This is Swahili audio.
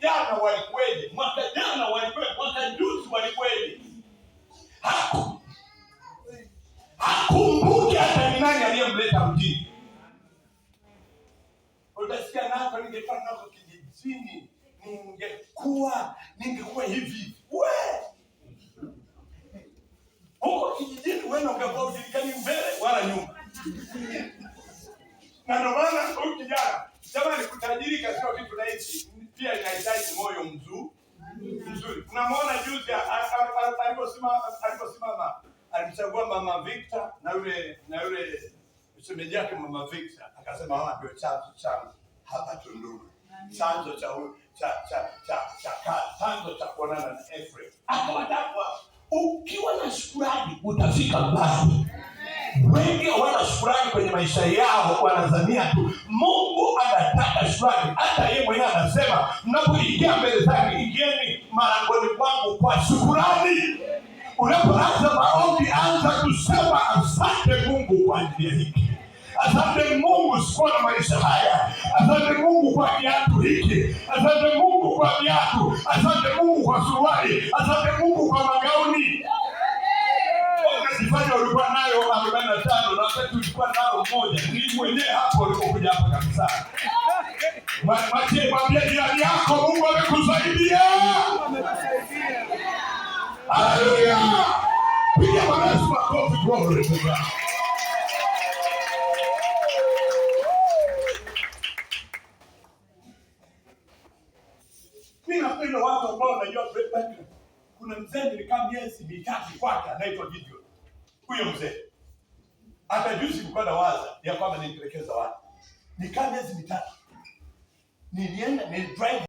jana walikweje, mwaka jana walikweje, mwaka juzi walikweje. Hakumbuki hata ni nani aliyemleta mjini. Utasikia nako ningefanya nako kijijini, ningekuwa hivi. Huko kijijini wewe ungekuwa ujulikani mbele wala nyuma. Na ndio maana huyu kijana, jamani, kutajirika sio kitu rahisi, pia inahitaji moyo mzuri. Tunamwona juzi aliposimama alimchagua Mama Victor na yule msemaji yake Mama Victor, akasema hawa ndio chanzo changu hapa Tunduru. Chanzo cha kuonana na Ephraim. Akawatambua. Ukiwa na shukrani utafika mbali. Wengi hawana shukrani kwenye maisha yao, wanadhania tu. Mungu anataka shukrani. Hata yeye mwenyewe anasema, mnapoingia mbele zake, ingieni malangoni mwangu kwa shukrani. Unapoanza maombi, anza kusema asante Mungu kwa ajili ya hiki. Asante Mungu sikuwa na maisha haya. Asante Mungu kwa kiatu hiki. Asante Mungu kwa viatu. Asante Mungu kwa suruali. Asante Mungu kwa magauni. Ukajifanya ulikuwa nayo 45 na wakati ulikuwa nayo moja. Ni mwenyewe hapo ulipokuja hapa kabisa. Mwambie jirani yako, Mungu amekusaidia. Haleluya. Piga Yesu makofi, glory to God. Mimi napenda watu ambao wanajua kuna mzee nilikaa miezi mitatu kwake anaitwa Gideon. Huyo mzee hata juzi nilikuwa nawaza ya kwamba nilipelekeza watu. Nikaa miezi mitatu. Nilienda drive